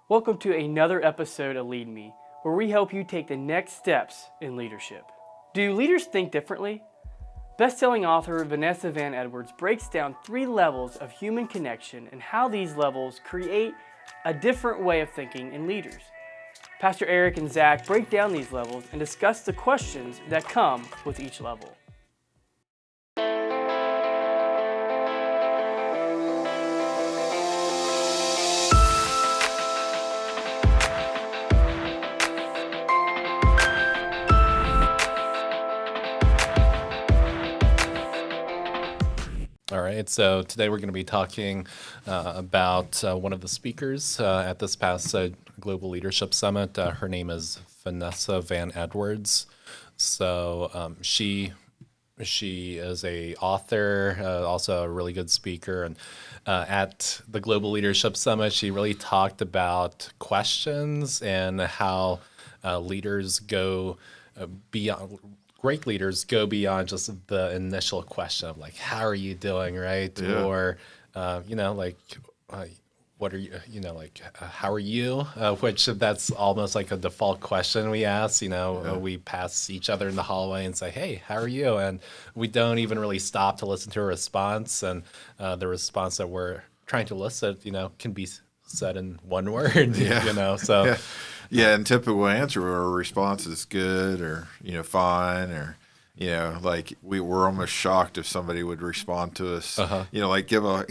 Welcome to another episode of Lead Me, where we help you take the next steps in leadership. Do leaders think differently? Best-selling author Vanessa Van Edwards breaks down 3 levels of human connection and how these levels create a different way of thinking in leaders. Pastor Eric and Zack break down these levels and discuss the questions that come with each level. All right, so today we're going to be talking about one of the speakers at this past Global Leadership Summit. Her name is Vanessa Van Edwards. So she is a author, also a really good speaker. And at the Global Leadership Summit, she really talked about questions and how leaders go beyond. Great leaders go beyond just the initial question of like, how are you doing, right? Yeah. Or, what are you, how are you? Which that's almost like a default question we ask, we pass each other in the hallway and say, hey, how are you? And we don't even really stop to listen to a response. And the response that we're trying to elicit, can be said in one word, so. Yeah. Yeah, and typical answer or response is good or, fine or, we're almost shocked if somebody would respond to us, like give a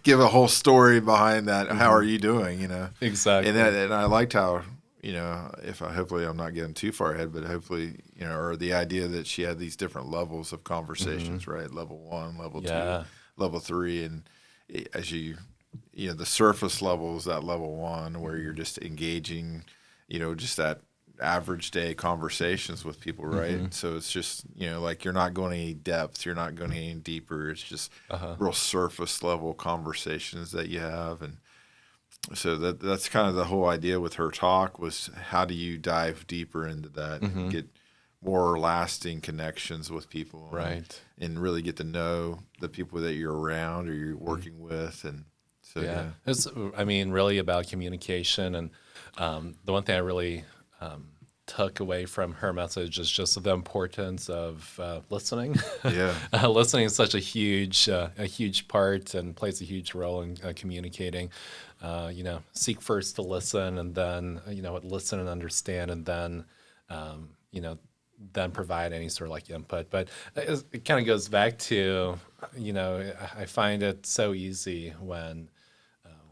give a whole story behind that. Mm-hmm. How are you doing? Exactly. And I liked how, hopefully I'm not getting too far ahead, but hopefully, or the idea that she had these different levels of conversations, mm-hmm. right? Level 1, level 2, level 3. And as the surface level is that level 1 where you're just engaging, just that average day conversations with people, right? Mm-hmm. So it's just, you're not going any depth, you're not going any deeper. It's just real surface level conversations that you have. And so that's kind of the whole idea with her talk was how do you dive deeper into that mm-hmm. and get more lasting connections with people, right? And really get to know the people that you're around or you're working with. And so, yeah. It's, really about communication. And the one thing I really took away from her message is just the importance of listening. Yeah. Listening is such a huge part and plays a huge role in communicating. Seek first to listen and then, listen and understand and then, then provide any sort of like input. But it kind of goes back to, I find it so easy when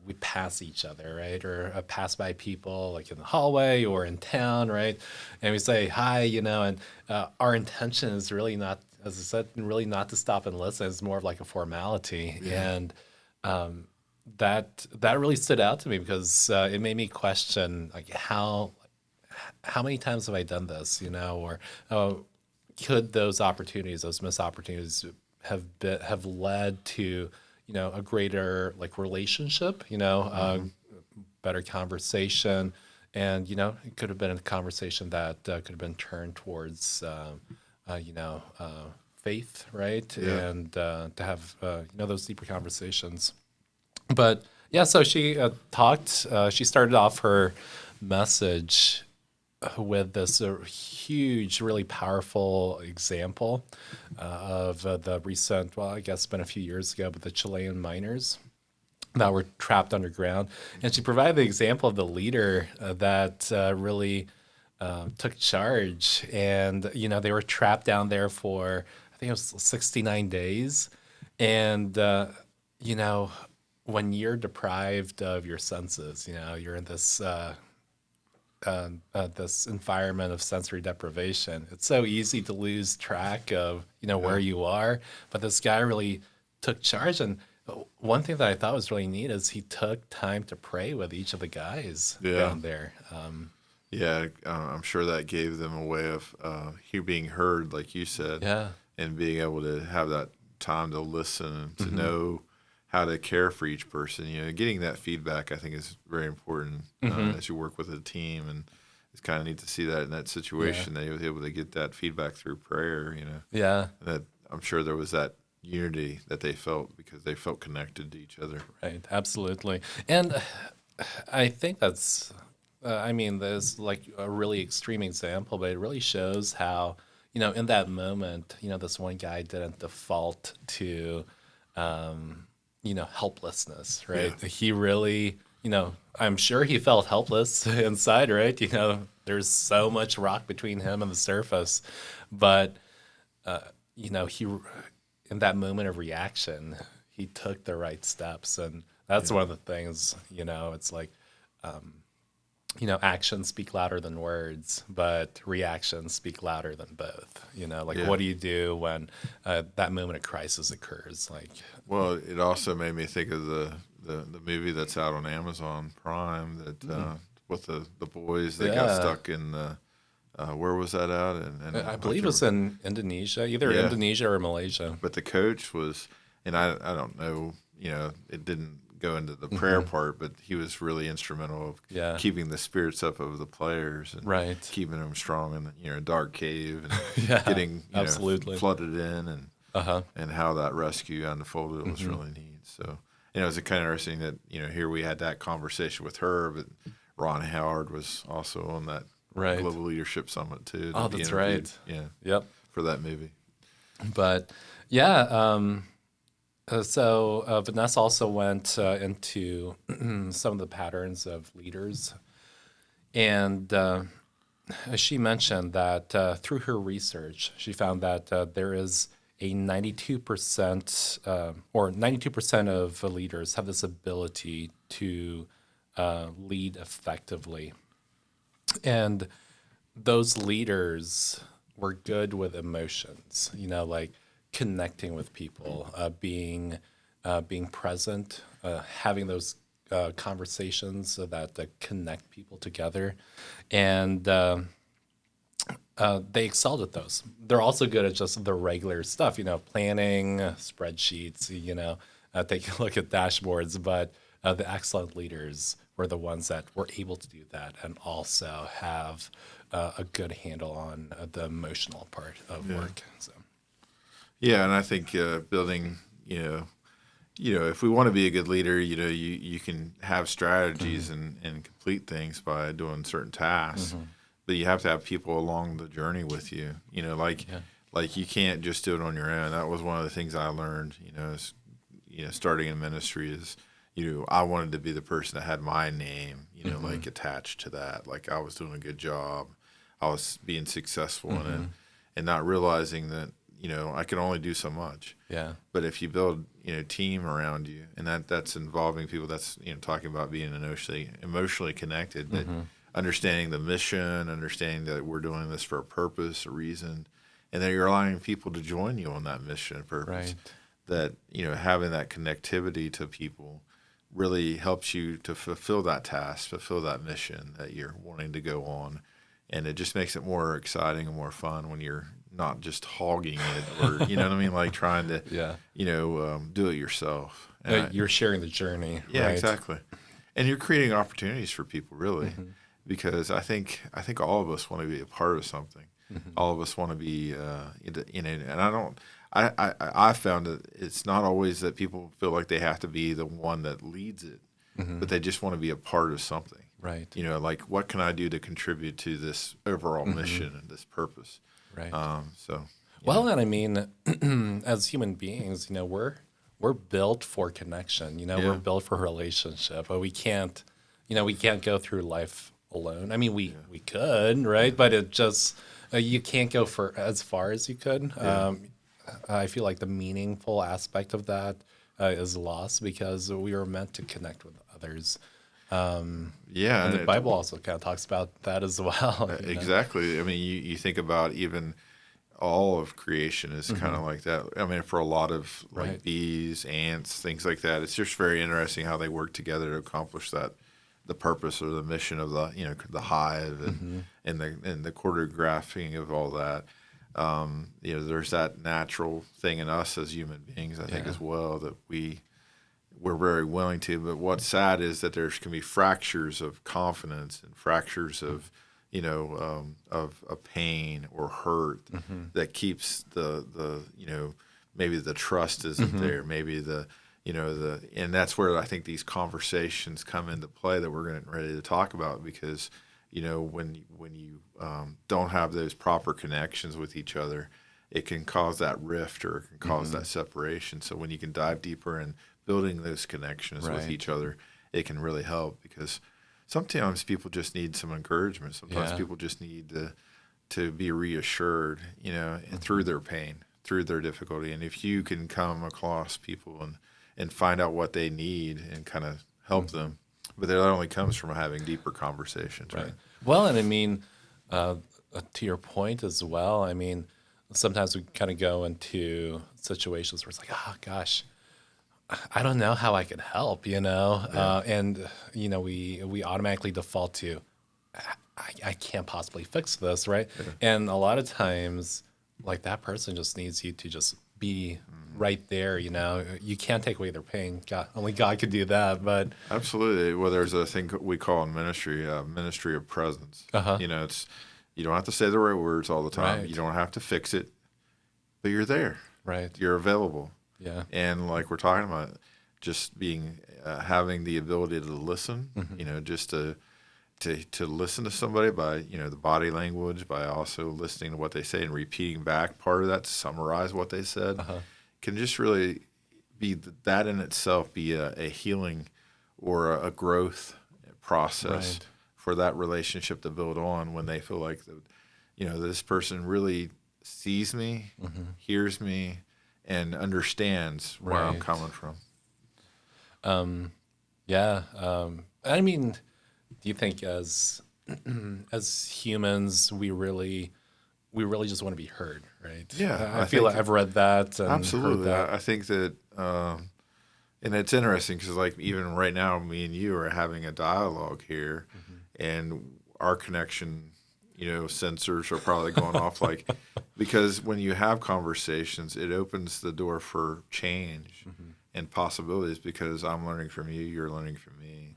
we pass each other, right? Or pass by people like in the hallway or in town, right? And we say hi, and our intention is really not, as I said, really not to stop and listen. It's more of like a formality. Yeah. And that really stood out to me because it made me question like how many times have I done this, or could those opportunities, those missed opportunities have led to, a greater like relationship, mm-hmm. Better conversation. And, it could have been a conversation that could have been turned towards, faith, right? Yeah. And to have, those deeper conversations. But yeah, so she she started off her message with this huge, really powerful example of the recent, well, I guess it's been a few years ago, but the Chilean miners that were trapped underground. And she provided the example of the leader that really took charge. And, they were trapped down there for, I think it was 69 days. And, when you're deprived of your senses, you're in this this environment of sensory deprivation. It's so easy to lose track of, where you are. But this guy really took charge. And one thing that I thought was really neat is he took time to pray with each of the guys down there. I'm sure that gave them a way of being heard, like you said, and being able to have that time to listen, to mm-hmm. know how to care for each person. Getting that feedback, I think, is very important mm-hmm. As you work with a team. And it's kind of neat to see that in that situation, they were able to get that feedback through prayer, Yeah. And that I'm sure there was that unity that they felt because they felt connected to each other. Right, absolutely. And I think that's, I mean, there's like a really extreme example, but it really shows how, in that moment, this one guy didn't default to, helplessness, Yeah. right? He really, I'm sure he felt helpless inside, right? There's so much rock between him and the surface, but, he, in that moment of reaction, he took the right steps. And that's Yeah. one of the things, it's like, actions speak louder than words, but reactions speak louder than both. Like Yeah. what do you do when that moment of crisis occurs? Like, Well, it also made me think of the movie that's out on Amazon Prime that with the boys that got yeah, stuck in the where was that out? And I I believe can't it's in Indonesia, either Yeah, Indonesia or Malaysia. but the coach was, and I don't know, it didn't go into the prayer Hmm. part, but he was really instrumental of Yeah, keeping the spirits up of the players and right. keeping them strong in a dark cave and Yeah, getting absolutely. flooded in Uh-huh. and how that rescue unfolded was Hmm. really neat. So it was kind of interesting that here we had that conversation with her, but Ron Howard was also on that Right. Global Leadership Summit too Oh, that he that's interviewed. right. Yeah, Yep. for that movie. But yeah, so Vanessa also went into some of the patterns of leaders, and she mentioned that through her research, she found that there is a 92% or 92% of leaders have this ability to lead effectively, and those leaders were good with emotions, like connecting with people, being present, having those conversations that connect people together, and they excelled at those. They're also good at just the regular stuff, planning, spreadsheets, taking a look at dashboards. But the excellent leaders were the ones that were able to do that and also have a good handle on the emotional part of Yeah. work. So, Yeah, and I think building, if we want to be a good leader, you can have strategies and complete things by doing certain tasks, but you have to have people along the journey with you. yeah. Like you can't just do it on your own. That was one of the things I learned. Starting in ministry is, I wanted to be the person that had my name, like attached to that. Like I was doing a good job, I was being successful in it, and not realizing that I can only do so much. Yeah. But if you build, team around you, and that's involving people, that's talking about being emotionally connected, that understanding the mission, understanding that we're doing this for a purpose, a reason, and that you're allowing people to join you on that mission and purpose. Right. That having that connectivity to people really helps you to fulfill that task, fulfill that mission that you're wanting to go on, and it just makes it more exciting and more fun when you're not just hogging it or what I mean, like trying to Yeah. do it yourself. And You're sharing the journey. yeah, Right. exactly. And you're creating opportunities for people, really, because I think all of us want to be a part of something. All of us want to be in it, and I don't. I found that it's not always that people feel like they have to be the one that leads it, but they just want to be a part of something. Right. Like what can I do to contribute to this overall mission and this purpose? Right. So Well, and I mean, as human beings, we're built for connection. Yeah. We're built for relationship. But we can't go through life alone. I mean, we could, right? But it just you can't go for as far as you could. I feel like the meaningful aspect of that is lost because we were meant to connect with others. yeah, And and the Bible also kind of talks about that as well. exactly. I mean, you think about even all of creation is kind of like that. I mean, for a lot of like Right. bees, ants, things like that, it's just very interesting how they work together to accomplish that, the purpose or the mission of the hive and the choreographing of all that. There's that natural thing in us as human beings, I think, Yeah. as well, that we're very willing to. But what's sad is that there can be fractures of confidence and fractures of of pain or hurt that keeps the maybe the trust isn't there, maybe and that's where I think these conversations come into play that we're getting ready to talk about, because when you don't have those proper connections with each other, it can cause that rift, or it can cause that separation. So when you can dive deeper in building those connections with each other, it can really help, because sometimes people just need some encouragement. Sometimes people just need to be reassured, through their pain, through their difficulty. And if you can come across people and find out what they need and kind of help them, but that only comes from having deeper conversations, right? Well, and I mean, to your point as well, I mean, sometimes we kind of go into situations where it's like, oh gosh, I don't know how I can help, and we automatically default to, I can't possibly fix this, right? And a lot of times, like, that person just needs you to just be right there. You can't take away their pain. God, only God could do that. But absolutely. Well, there's a thing we call in ministry, ministry of presence. It's, you don't have to say the right words all the time. Right. You don't have to fix it, but you're there. Right. You're available. Yeah. And like we're talking about, just being having the ability to listen. Just to listen to somebody by the body language, by also listening to what they say and repeating back part of that to summarize what they said, can just really be that in itself be a healing or a growth process for that relationship to build on, when they feel like this person really sees me, hears me, and understands where I'm coming from. I mean, do you think as humans we really just want to be heard, right? Yeah, I feel like I've read that. And absolutely. heard that. I think that, and it's interesting because, like, even right now, me and you are having a dialogue here, and our connection, sensors are probably going off, like, because when you have conversations, it opens the door for change and possibilities, because I'm learning from you, you're learning from me,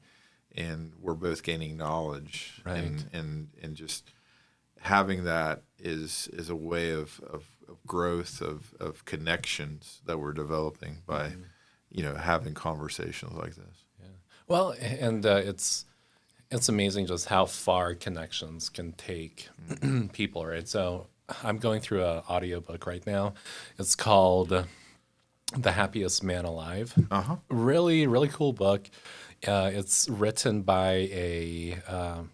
and we're both gaining knowledge, and just having that is a way of growth, of connections that we're developing by having conversations like this. Yeah. Well, and it's amazing just how far connections can take people, right? So I'm going through an audiobook right now. It's called The Happiest Man Alive. Really, really cool book. It's written by a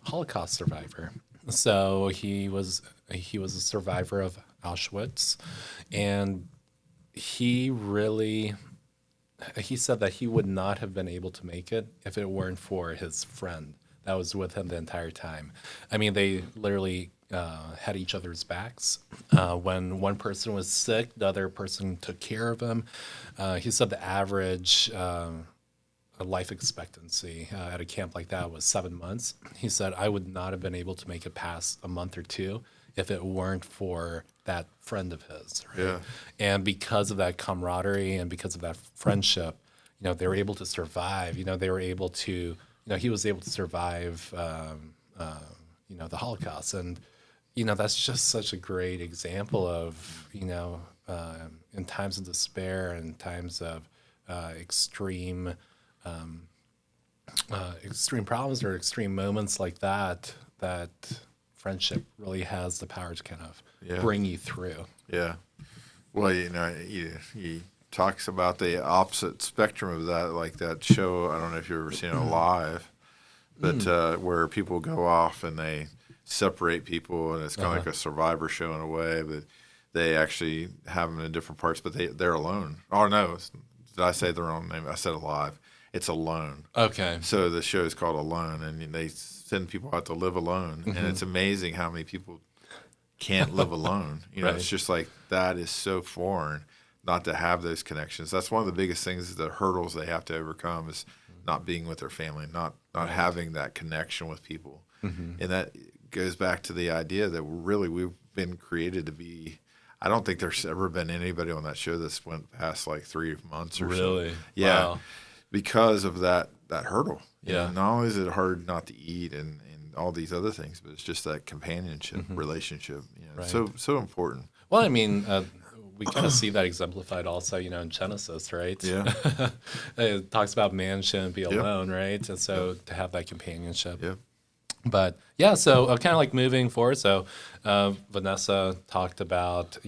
Holocaust survivor. So he was a survivor of Auschwitz, and he said that he would not have been able to make it if it weren't for his friend that was with him the entire time. I mean, they literally had each other's backs. When one person was sick, the other person took care of him. He said the average life expectancy at a camp like that was 7 months. He said, I would not have been able to make it past a month or two if it weren't for that friend of his. Right? Yeah. And because of that camaraderie and because of that friendship, they were able to survive. They were able to, he was able to survive, the Holocaust. And, that's just such a great example of, in times of despair and times of extreme problems or extreme moments like that friendship really has the power to kind of bring you through. Yeah. Well, he talks about the opposite spectrum of that, like that show. I don't know if you've ever seen it live, but where people go off and they separate people, and it's kind of like a Survivor show in a way, but they actually have them in different parts, but they're alone. Oh, no. Did I say their own name? I said Alive. It's Alone. Okay. So the show is called Alone, and they send people out to live alone. And it's amazing how many people can't live alone. It's just like, that is so foreign not to have those connections. That's one of the biggest things, the hurdles they have to overcome, is not being with their family, not having that connection with people. And that goes back to the idea that really we've been created to be. I don't think there's ever been anybody on that show that's went past like 3 months or so. Really? Yeah. Wow. Because of that hurdle. Not only is it hard not to eat and all these other things, but it's just that companionship, relationship. So important. Well, I mean, we kind of see that exemplified also, in Genesis, right? Yeah. It talks about man shouldn't be Yep. alone, right? And so to have that companionship. Yeah. But yeah, so kind of like moving forward. So Vanessa talked about,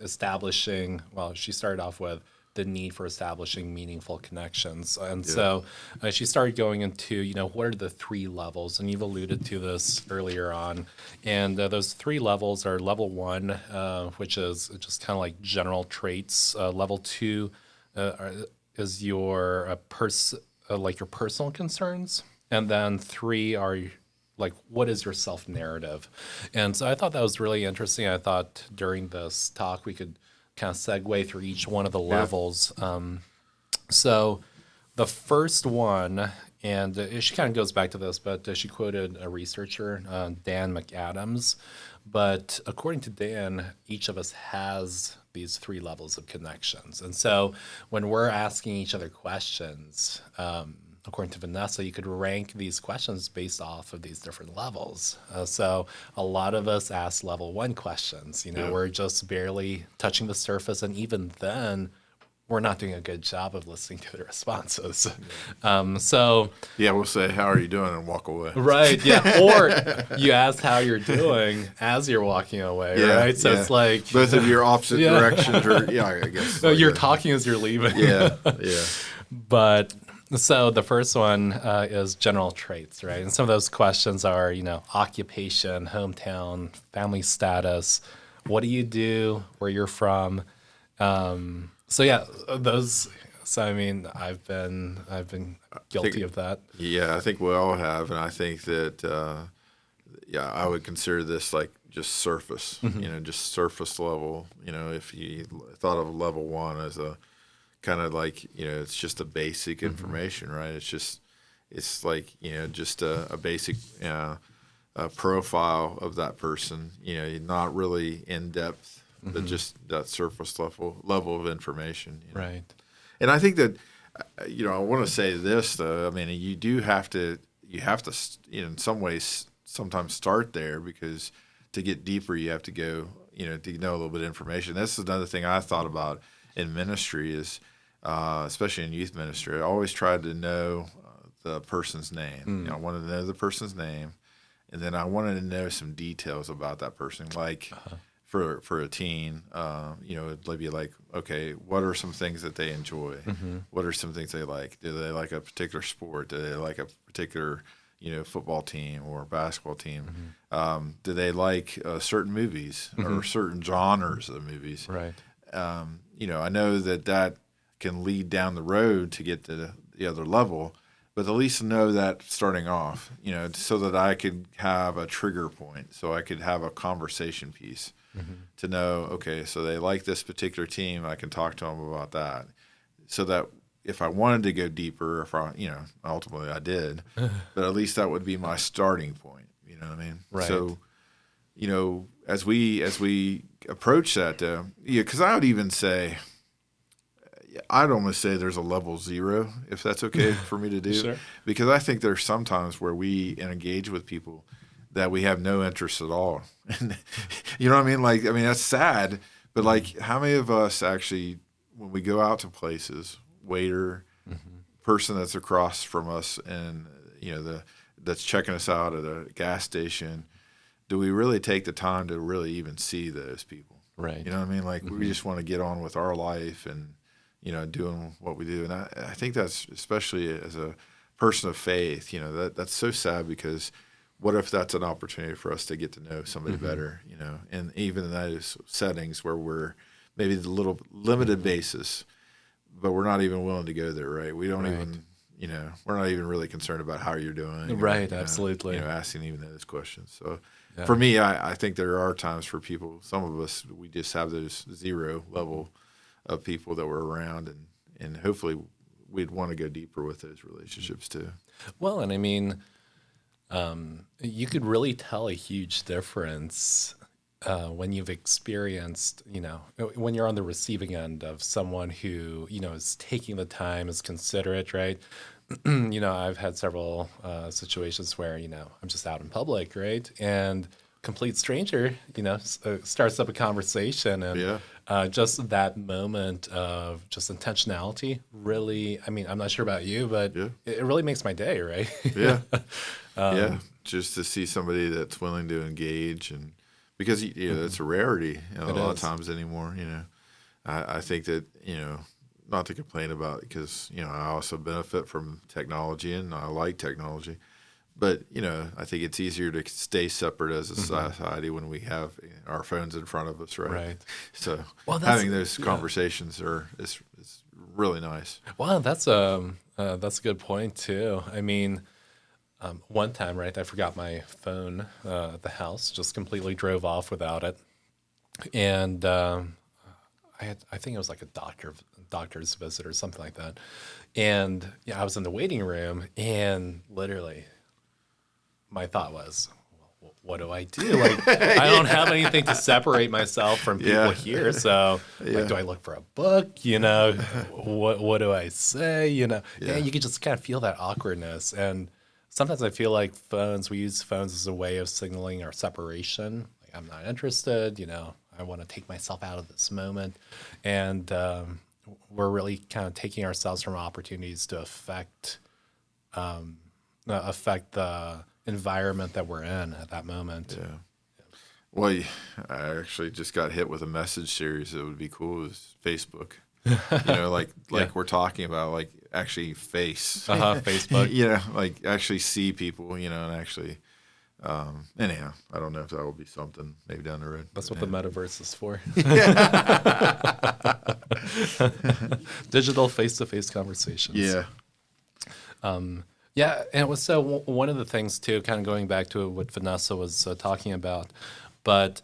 establishing, well, she started off with the need for establishing meaningful connections. And so she started going into, what are the 3 levels? And you've alluded to this earlier on. And those 3 levels are level 1, which is just kind of like general traits. Level 2 is your like your personal concerns. And then 3 are like, what is your self-narrative? And so I thought that was really interesting. I thought during this talk we could kind of segue through each one of the levels. So the first one, and she kind of goes back to this, but she quoted a researcher, Dan McAdams. But according to Dan, each of us has these 3 levels of connections. And so when we're asking each other questions, according to Vanessa, you could rank these questions based off of these different levels. So a lot of us ask level 1 questions. We're just barely touching the surface, and even then, we're not doing a good job of listening to the responses. So we'll say, "How are you doing?" and walk away. Right. Yeah. Or you ask how you're doing as you're walking away. Right. So it's like both of your opposite directions, or I guess you're talking as you're leaving. Yeah. But so the first one is general traits, right? And some of those questions are, occupation, hometown, family status, what do you do, where you're from. So yeah, those. So I mean, I've been guilty of that. Yeah, I think we all have, and I think that I would consider this like just surface, just surface level. If you thought of level 1 as a kind of like, it's just a basic information, right? It's like, just a basic profile of that person, not really in depth, but just that surface level of information. Right. And I think that, I want to say this though. I mean, you have to, in some ways, sometimes start there, because to get deeper, you have to go, to know a little bit of information. That's another thing I thought about in ministry is, especially in youth ministry, I always tried to know the person's name. I wanted to know the person's name, and then I wanted to know some details about that person. Like for a teen, it'd be like, okay, what are some things that they enjoy? What are some things they like? Do they like a particular sport? Do they like a particular football team or basketball team? Do they like certain movies or certain genres of movies? Right. I know that can lead down the road to get to the other level, but at least know that starting off, so that I could have a trigger point, so I could have a conversation piece to know, okay, so they like this particular team, I can talk to them about that, so that if I wanted to go deeper, ultimately I did, but at least that would be my starting point. You know what I mean? Right. So, as we approach that, because I would even say, I'd almost say there's a level 0, if that's okay for me to do. Sure. Because I think there's sometimes where we engage with people that we have no interest at all. You know what I mean? Like, that's sad, but like, how many of us actually, when we go out to places, waiter, person that's across from us, and that's checking us out at a gas station, do we really take the time to really even see those people? Right. You know what I mean? Like, we just want to get on with our life and doing what we do. And I think that's, especially as a person of faith, that's so sad, because what if that's an opportunity for us to get to know somebody better, and even in those settings where we're maybe the little limited basis, but we're not even willing to go there, right? We don't even, we're not even really concerned about how you're doing. Right, absolutely. Asking even those questions. So for me, I think there are times for people, some of us, we just have those 0 level of people that we're around, and hopefully we'd want to go deeper with those relationships too. Well, and I mean, you could really tell a huge difference when you've experienced, when you're on the receiving end of someone who, is taking the time, is considerate, right? I've had several situations where, I'm just out in public, right? And complete stranger, starts up a conversation, and just that moment of just intentionality really, I mean, I'm not sure about you, but it really makes my day, right? Yeah. Just to see somebody that's willing to engage, and because it's a rarity a lot of times anymore. I think that not to complain about it, because I also benefit from technology and I like technology, but I think it's easier to stay separate as a society when we have our phones in front of us, right? So having those conversations is really nice. Well, that's a good point too. I mean, one time, right, I forgot my phone at the house, just completely drove off without it, and I think it was like a doctor's visit or something like that, and I was in the waiting room, and literally, my thought was, what do I do? Like, I don't have anything to separate myself from people here. So, like, do I look for a book? What do I say? And you can just kind of feel that awkwardness. And sometimes I feel like we use phones as a way of signaling our separation. Like, I'm not interested. I want to take myself out of this moment. And we're really kind of taking ourselves from opportunities to affect the environment that we're in at that moment. Yeah. Well, I actually just got hit with a message series that would be cool is Facebook. Like we're talking about, like actually Facebook. Like actually see people, and actually. Anyhow, I don't know if that will be something maybe down the road. That's what the metaverse is for. Digital face-to-face conversations. Yeah. Yeah, and it was one of the things too, kind of going back to what Vanessa was talking about, but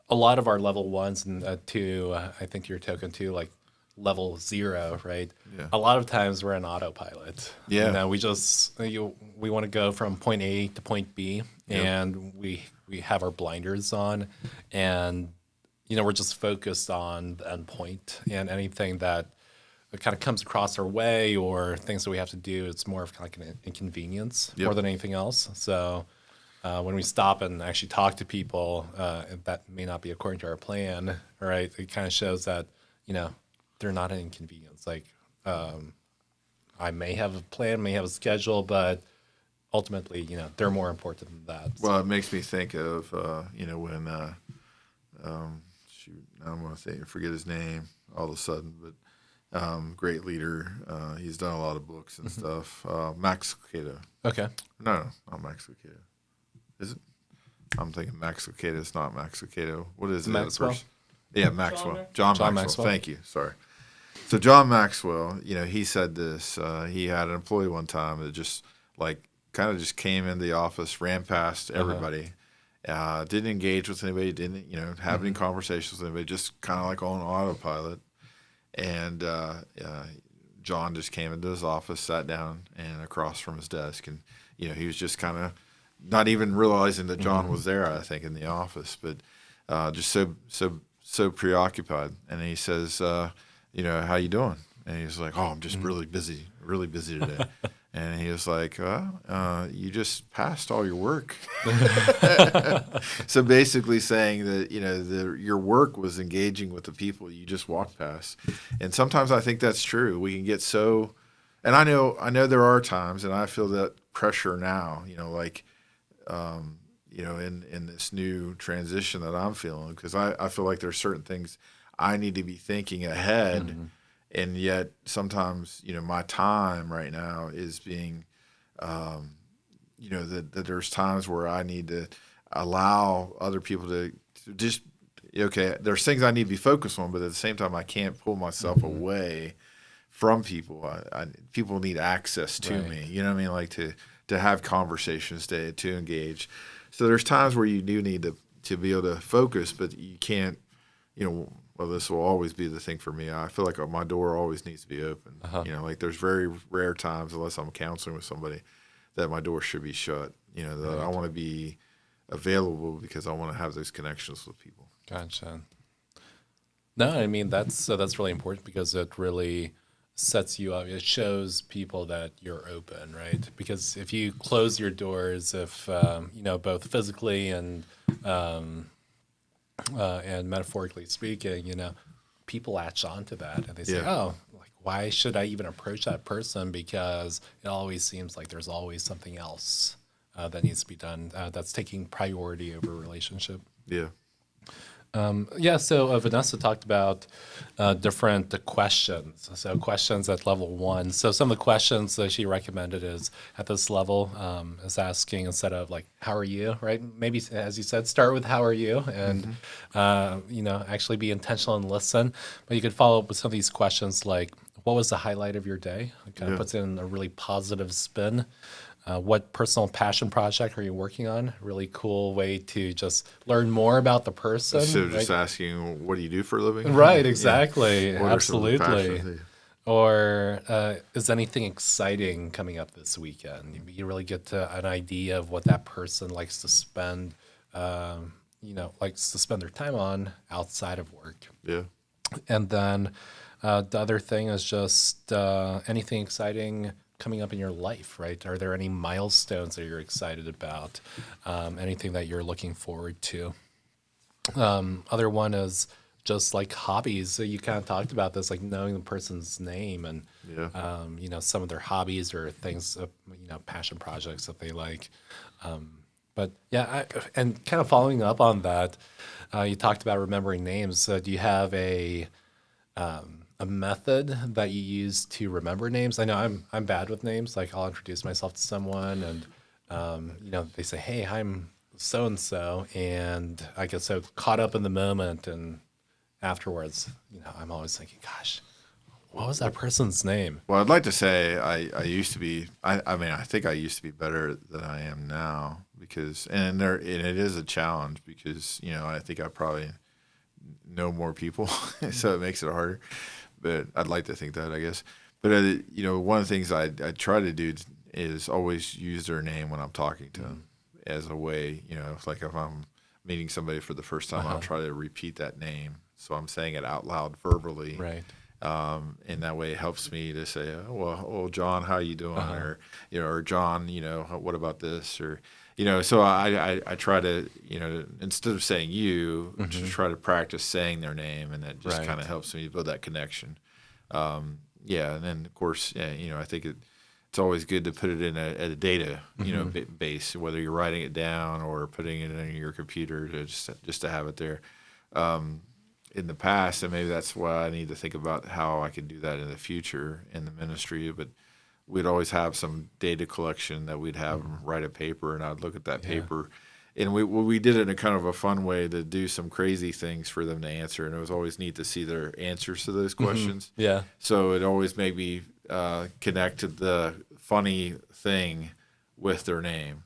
a lot of our level ones and two, I think your token too, like level 0, right? Yeah. A lot of times we're in autopilot. Yeah. We just we want to go from point A to point B, and we have our blinders on, and we're just focused on the end point, and anything that kind of comes across our way or things that we have to do, it's more of kind of like an inconvenience more than anything else. So when we stop and actually talk to people, that may not be according to our plan, right? It kind of shows that, they're not an inconvenience. Like, I may have a plan, may have a schedule, but ultimately, they're more important than that. Well, it makes me think of, when, shoot, I don't want to forget his name all of a sudden, but great leader. He's done a lot of books and stuff. Max Lucado. Okay. No, not Max Lucado. Is it? I'm thinking Max Lucado. It's not Max Lucado. What is it? Maxwell? Yeah, Maxwell. John Maxwell. Thank you. Sorry. So John Maxwell, he said this. He had an employee one time that just kind of just came into the office, ran past everybody, didn't engage with anybody, didn't have any conversations with anybody, just kind of like on autopilot. And John just came into his office, sat down, and across from his desk, and he was just kind of not even realizing that John was there. I think in the office, but just so preoccupied. And he says, "How you doing?" And he's like, "Oh, I'm just really busy today." And he was like, "You just passed all your work." So basically saying that, your work was engaging with the people you just walked past. And sometimes I think that's true. We can get so, and I know there are times, and I feel that pressure now, in this new transition that I'm feeling, because I feel like there's certain things I need to be thinking ahead. And yet sometimes, my time right now is being, that there's times where I need to allow other people to just, there's things I need to be focused on, but at the same time, I can't pull myself away from people. People need access to me, like to have conversations, to engage. So there's times where you do need to be able to focus, but you can't, well, this will always be the thing for me. I feel like my door always needs to be open. There's very rare times, unless I'm counseling with somebody, that my door should be shut. That I want to be available because I want to have those connections with people. Gotcha. No, I mean that's really important, because it really sets you up. It shows people that you're open, right? Because if you close your doors, if both physically and metaphorically speaking, people latch onto that and they say, Yeah. "Oh, like why should I even approach that person?" Because it always seems like there's always something else that needs to be done that's taking priority over relationship. Yeah. Yeah, so Vanessa talked about different questions. So questions at level 1. So some of the questions that she recommended is at this level is asking instead of like, how are you, right? Maybe, as you said, start with how are you and, actually be intentional and listen. But you could follow up with some of these questions like, what was the highlight of your day? It kind of puts in a really positive spin. What personal passion project are you working on? Really cool way to just learn more about the person. Instead of right? just asking, what do you do for a living? Right, exactly. What are some of the Absolutely. passions? Or is anything exciting coming up this weekend? You really get to an idea of what that person likes to spend, likes to spend their time on outside of work. Yeah. And then the other thing is just anything exciting coming up in your life, right? Are there any milestones that you're excited about? Anything that you're looking forward to? Other one is just like hobbies. So you kind of talked about this, like knowing the person's name and, some of their hobbies or things, passion projects that they like. But yeah, and kind of following up on that, you talked about remembering names. So do you have a method that you use to remember names? I know I'm bad with names. Like I'll introduce myself to someone and, they say, "Hey, I'm so and so," and I get so caught up in the moment, and afterwards, I'm always thinking, "Gosh, what was that person's name?" Well, I'd like to say I used to be. I think I used to be better than I am now because, and it is a challenge because I think I probably know more people, so it makes it harder. But I'd like to think that, I guess. But one of the things I try to do is always use their name when I'm talking to them as a way, like if I'm meeting somebody for the first time, I'll try to repeat that name. So I'm saying it out loud verbally. Right. And that way it helps me to say, "Oh, John, how you doing?" Or John, what about this? Or, so I try to, instead of saying you, just try to practice saying their name, and that just kind of helps me build that connection. And then of course, I think it's always good to put it in a data, base, whether you're writing it down or putting it in your computer just to have it there. In the past, and maybe that's why I need to think about how I can do that in the future in the ministry. But we'd always have some data collection that we'd have them write a paper, and I'd look at that paper. And we did it in a kind of a fun way to do some crazy things for them to answer, and it was always neat to see their answers to those questions. Yeah. So it always made me connect to the funny thing with their name.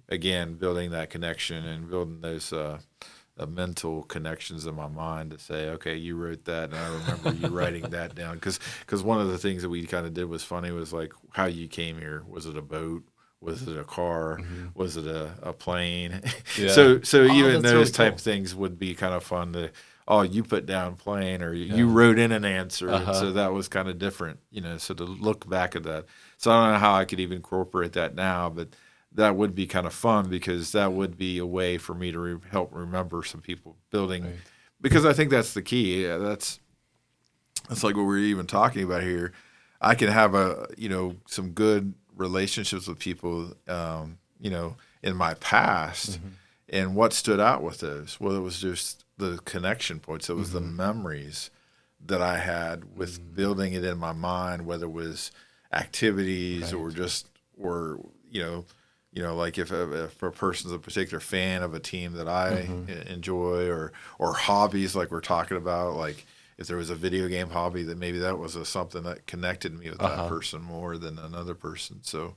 Again, building that connection and building those mental connections in my mind to say, okay, you wrote that, and I remember you writing that down. Because one of the things that we kind of did was funny was like how you came here. Was it a boat? Was it a car? Was it a plane? Yeah. So even that's those really type cool. things would be kind of fun to, you put down plane, or you wrote in an answer. And so that was kind of different, so to look back at that. So I don't know how I could even incorporate that now, but that would be kind of fun because that would be a way for me to help remember some people building, because I think that's the key. That's like what we're even talking about here. I can have some good relationships with people, in my past, and what stood out with those? Well, it was just the connection points. It was the memories that I had with building it in my mind, whether it was activities or like if a person's a particular fan of a team that I enjoy, or hobbies like we're talking about, like if there was a video game hobby, that maybe that was something that connected me with that person more than another person. So,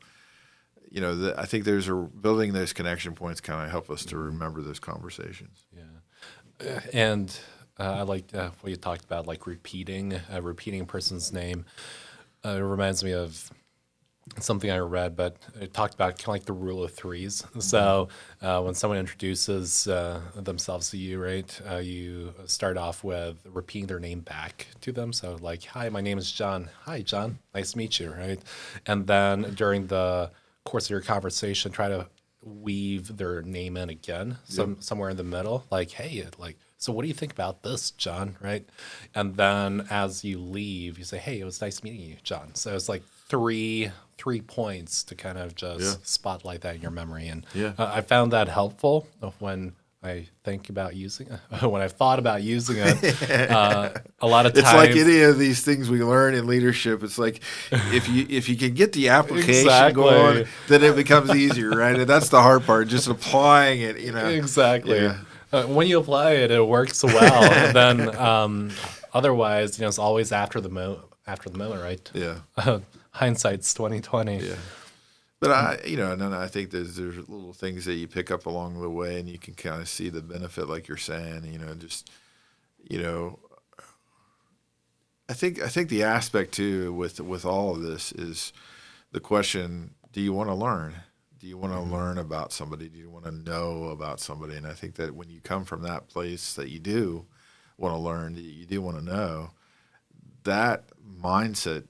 I think building those connection points kind of help us to remember those conversations. Yeah. And I like what you talked about, like repeating a person's name. It reminds me of something I read, but it talked about kind of like the rule of threes. So when someone introduces themselves to you, right, you start off with repeating their name back to them. So like, hi, my name is John. Hi, John. Nice to meet you, right? And then during the course of your conversation, try to weave their name in again, somewhere in the middle. Like, hey, like, so what do you think about this, John? Right? And then as you leave, you say, hey, it was nice meeting you, John. So it's like three points to kind of just spotlight that in your memory. And I found that helpful when I think about using it, when I've thought about using it. A lot of times, it's like any of these things we learn in leadership. It's like if you can get the application going, then it becomes easier, right? And that's the hard part, just applying it. Exactly. Yeah. When you apply it, it works well. And then otherwise, it's always after the moment, right? Yeah. Hindsight's 20/20. Yeah. But I think there's little things that you pick up along the way, and you can kind of see the benefit, like you're saying. I think the aspect too with all of this is the question: do you want to learn? Do you want to learn about somebody? Do you want to know about somebody? And I think that when you come from that place that you do want to learn, you do want to know, that mindset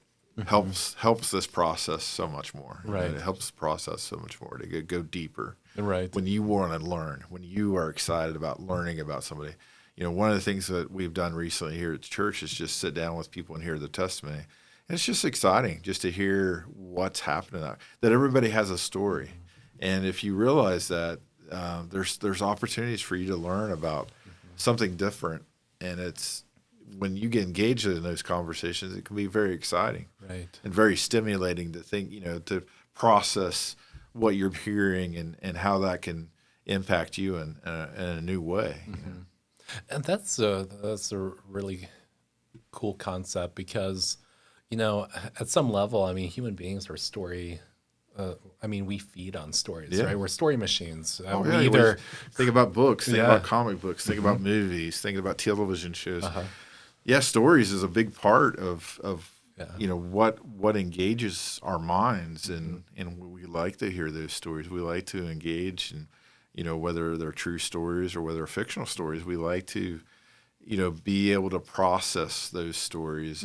helps this process so much more. Right. It helps the process so much more to go deeper. Right. When you want to learn, when you are excited about learning about somebody. One of the things that we've done recently here at church is just sit down with people and hear their testimony. And it's just exciting just to hear what's happening, that everybody has a story. And if you realize that, there's opportunities for you to learn about something different. And it's when you get engaged in those conversations, it can be very exciting, right, and very stimulating to think, to process what you're hearing and how that can impact you in a new way. And that's a really cool concept because, at some level, human beings are story. We feed on stories, right? We're story machines. We either think about books, think about comic books, think about movies, think about television shows. Stories is a big part of what engages our minds, and we like to hear those stories. We like to engage, and whether they're true stories or whether they're fictional stories, we like to be able to process those stories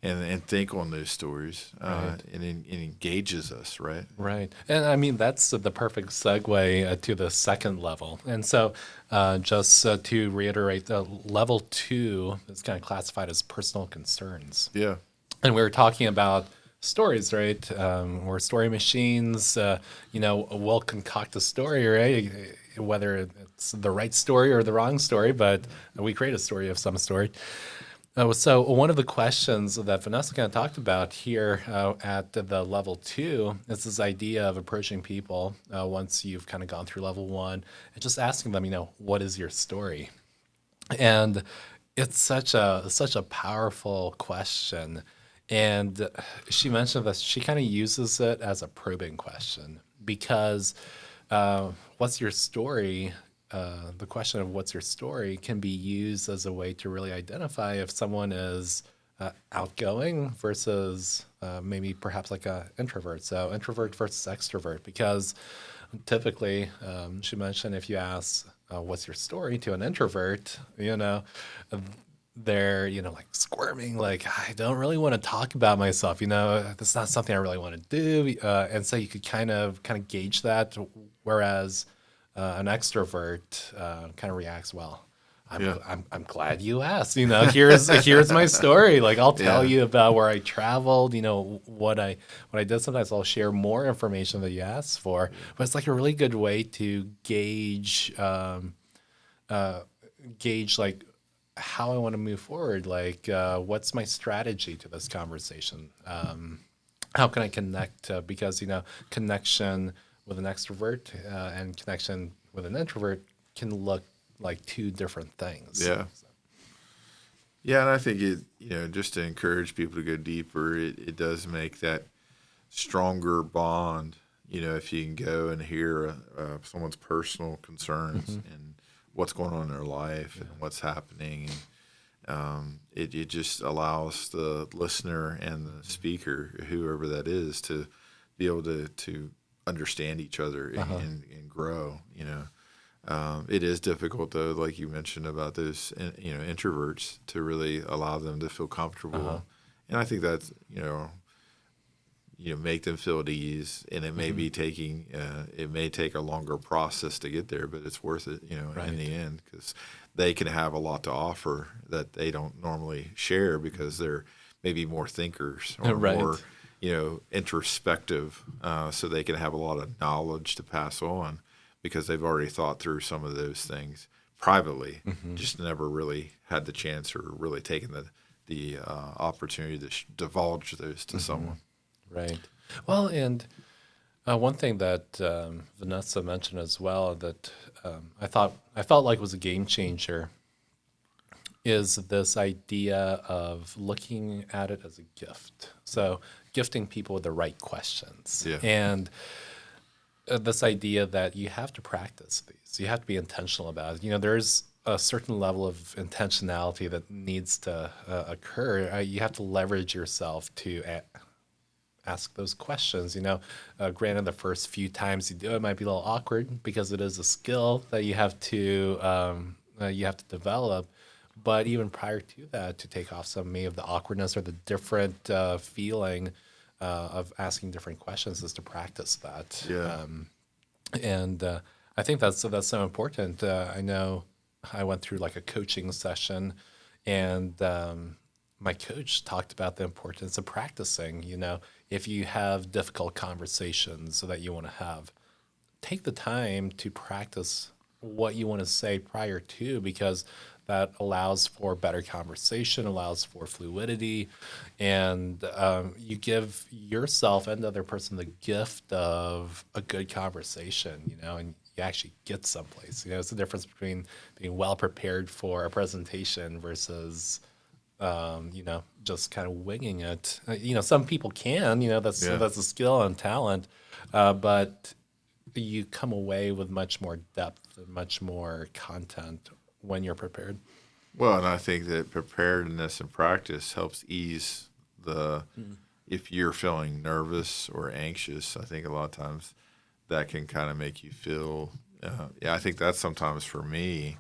and think on those stories, and it engages us, right? Right. And that's the perfect segue to the second level. And so just to reiterate, the level 2 is kind of classified as personal concerns. Yeah. And we were talking about stories, right? We're story machines. We'll concoct a story, right? Whether it's the right story or the wrong story, but we create a story of some sort. So one of the questions that Vanessa kind of talked about here at the level 2 is this idea of approaching people once you've kind of gone through level 1 and just asking them, what is your story? And it's such a powerful question. And she mentioned that she kind of uses it as a probing question because what's your story? The question of what's your story can be used as a way to really identify if someone is outgoing versus maybe perhaps like an introvert. So introvert versus extrovert, because typically she mentioned if you ask what's your story to an introvert, they're like squirming, like I don't really want to talk about myself, that's not something I really want to do, and so you could kind of gauge that, whereas an extrovert kind of reacts, well, I'm glad you asked, here's my story, like I'll tell you about where I traveled, what I did. Sometimes I'll share more information that you asked for, but it's like a really good way to gauge like how I want to move forward, like what's my strategy to this conversation, how can I connect, because connection with an extrovert and connection with an introvert can look like two different things. Yeah. Yeah, and I think it, just to encourage people to go deeper, it does make that stronger bond, if you can go and hear someone's personal concerns and what's going on in their life and what's happening. And it just allows the listener and the speaker, whoever that is, to be able to understand each other and grow. It is difficult though, like you mentioned about those introverts, to really allow them to feel comfortable, and I think that's make them feel at ease, and it may be taking it may take a longer process to get there, but it's worth it in the end, because they can have a lot to offer that they don't normally share, because they're maybe more thinkers or more introspective, so they can have a lot of knowledge to pass on because they've already thought through some of those things privately, just never really had the chance or really taken the opportunity to divulge those to someone. Right. Well, and one thing that Vanessa mentioned as well that I felt like was a game changer is this idea of looking at it as a gift. So gifting people with the right questions. Yeah. And this idea that you have to practice these. You have to be intentional about it. There's a certain level of intentionality that needs to occur. You have to leverage yourself to ask those questions. Granted, the first few times you do it might be a little awkward because it is a skill that you have to develop. But even prior to that, to take off some of the awkwardness or the different feeling of asking different questions is to practice that. Yeah. And I think that's so important. I know I went through like a coaching session, and my coach talked about the importance of practicing. If you have difficult conversations that you want to have, take the time to practice what you want to say prior to, because that allows for better conversation, allows for fluidity, and you give yourself and the other person the gift of a good conversation, and you actually get someplace. It's the difference between being well prepared for a presentation versus just kind of winging it. Some people can, that's a skill and talent, but you come away with much more depth and much more content when you're prepared. Well, and I think that preparedness and practice helps ease if you're feeling nervous or anxious. I think a lot of times that can kind of make you feel, I think that's sometimes for me,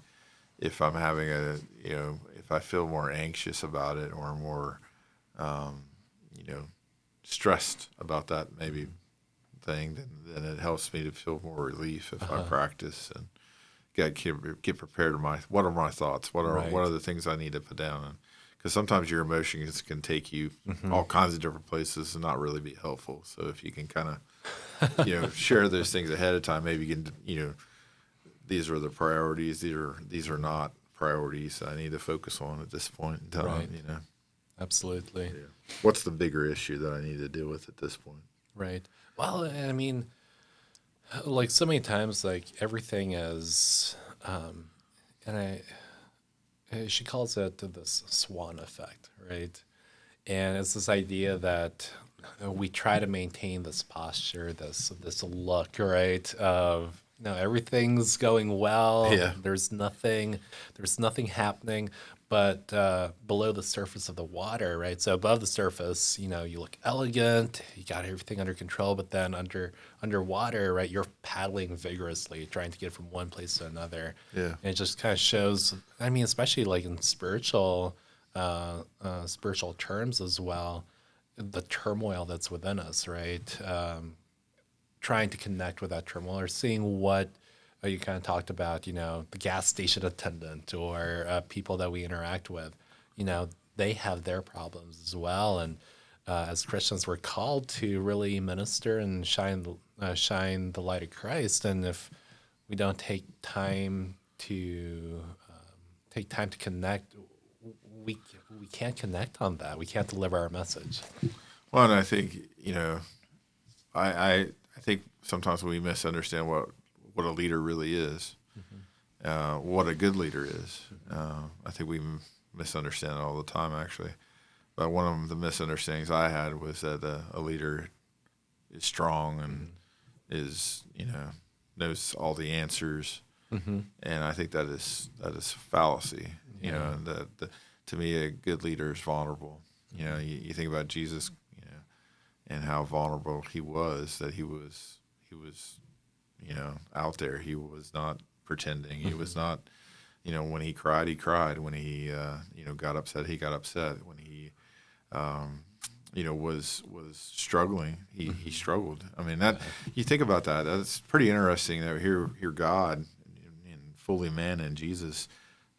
if I'm having if I feel more anxious about it or more, stressed about that maybe thing, then it helps me to feel more relief if I practice and get prepared. What are my thoughts? What are the things I need to put down? Because sometimes your emotions can take you all kinds of different places and not really be helpful. So if you can kind of share those things ahead of time, maybe you can these are the priorities. These are not priorities I need to focus on at this point in time. Right. Absolutely. Yeah. What's the bigger issue that I need to deal with at this point? Right. Well, I mean, like so many times, like everything is, she calls it this swan effect, right? And it's this idea that we try to maintain this posture, this look, right? Of everything's going well. Yeah. There's nothing happening, but below the surface of the water, right? So above the surface, you look elegant, you got everything under control, but then underwater, right, you're paddling vigorously, trying to get from one place to another. Yeah. And it just kind of shows, I mean, especially like in spiritual terms as well, the turmoil that's within us, right? Trying to connect with that turmoil, or seeing what you kind of talked about, the gas station attendant or people that we interact with, they have their problems as well. And as Christians, we're called to really minister and shine the light of Christ. And if we don't take time to connect, we can't connect on that. We can't deliver our message. Well, and I think I think sometimes we misunderstand what a leader really is, what a good leader is. I think we misunderstand it all the time, actually. But one of the misunderstandings I had was that a leader is strong and is knows all the answers, and I think that is fallacy. To me, a good leader is vulnerable. You think about Jesus, and how vulnerable he was, that he was, out there. He was not pretending. He was not, when he cried, he cried. When he, got upset, he got upset. When he, was struggling, he struggled. I mean, that you think about that, that's pretty interesting. That here God, in fully man in Jesus,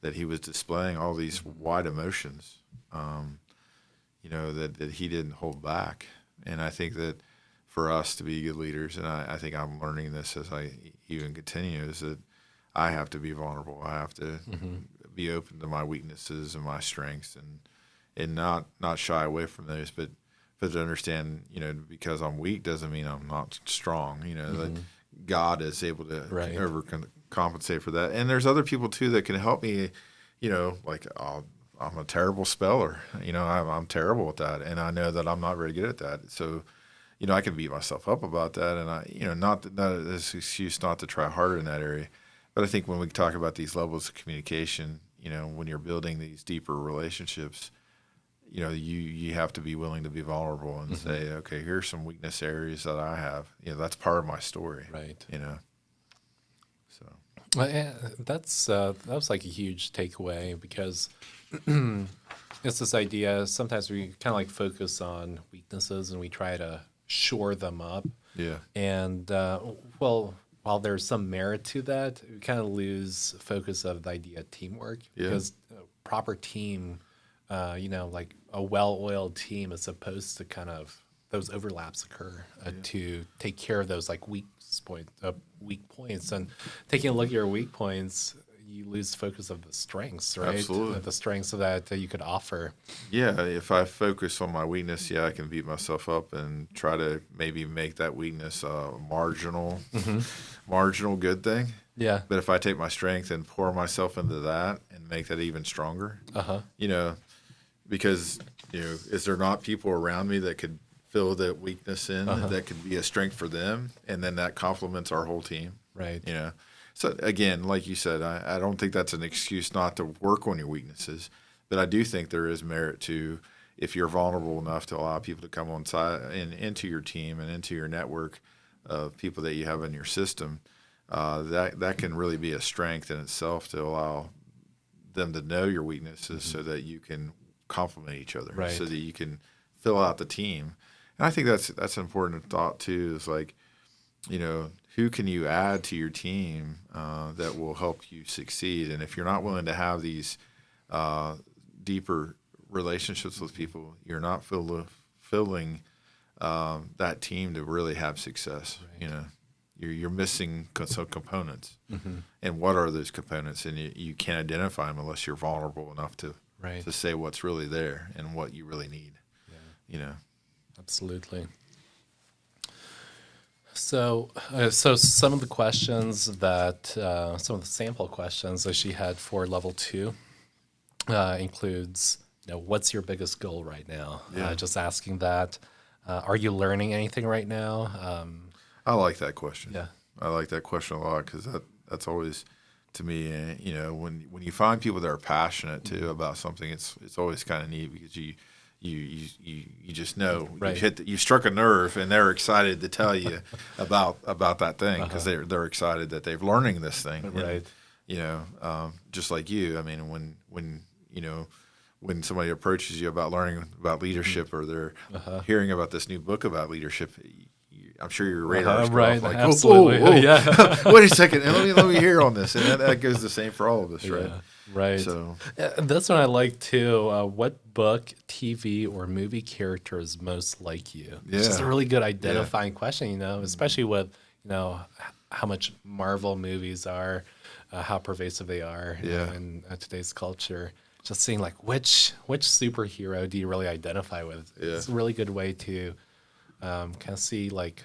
that he was displaying all these wide emotions, that he didn't hold back. And I think that for us to be good leaders, and I think I'm learning this as I even continue, is that I have to be vulnerable. I have to be open to my weaknesses and my strengths, and not shy away from those, but to understand, because I'm weak doesn't mean I'm not strong. That God is able to overcompensate for that. And there's other people too that can help me. Like I'm a terrible speller. I'm terrible at that, and I know that I'm not very good at that. So, I can beat myself up about that, and not as an excuse not to try harder in that area. But I think when we talk about these levels of communication, when you're building these deeper relationships, you have to be willing to be vulnerable and say, okay, here's some weakness areas that I have. That's part of my story. Right. So. Well, yeah, that was like a huge takeaway, because it's this idea. Sometimes we kind of like focus on weaknesses and we try to shore them up. Yeah. And while there's some merit to that, we kind of lose focus of the idea of teamwork, because proper team, like a well-oiled team is supposed to kind of, those overlaps occur to take care of those like weak points. And taking a look at your weak points, you lose focus of the strengths, right? Absolutely. The strengths of that you could offer. Yeah, if I focus on my weakness, I can beat myself up and try to maybe make that weakness a marginal good thing. Yeah. But if I take my strength and pour myself into that and make that even stronger, because is there not people around me that could fill that weakness in, that could be a strength for them, and then that complements our whole team, right? So again, like you said, I don't think that's an excuse not to work on your weaknesses, but I do think there is merit to, if you're vulnerable enough to allow people to come on side and into your team and into your network of people that you have in your system, that can really be a strength in itself, to allow them to know your weaknesses so that you can complement each other, so that you can fill out the team. And I think that's an important thought too, is like, who can you add to your team that will help you succeed? And if you're not willing to have these deeper relationships with people, you're not filling that team to really have success. Right. You're missing some components. And what are those components? And you can't identify them unless you're vulnerable enough to say what's really there and what you really need. Absolutely. So some of the questions that, some of the sample questions that she had for level 2 includes, what's your biggest goal right now? Just asking that. Are you learning anything right now? I like that question. Yeah. I like that question a lot, because that's always, to me, when you find people that are passionate too about something, it's always kind of neat, because you just know you struck a nerve, and they're excited to tell you about that thing, because they're excited that they're learning this thing. Right. And, just like you, I mean, when somebody approaches you about learning about leadership, or they're hearing about this new book about leadership, I'm sure your radar is right. like, absolutely. whoa. Yeah. Wait a second, and let me hear on this, and that goes the same for all of us, right? Yeah. Right. So that's what I like too. What book, TV, or movie character is most like you? It's just a really good identifying question, especially with, how much Marvel movies are, how pervasive they are in today's culture. Just seeing like which superhero do you really identify with? Yeah. It's a really good way to kind of see like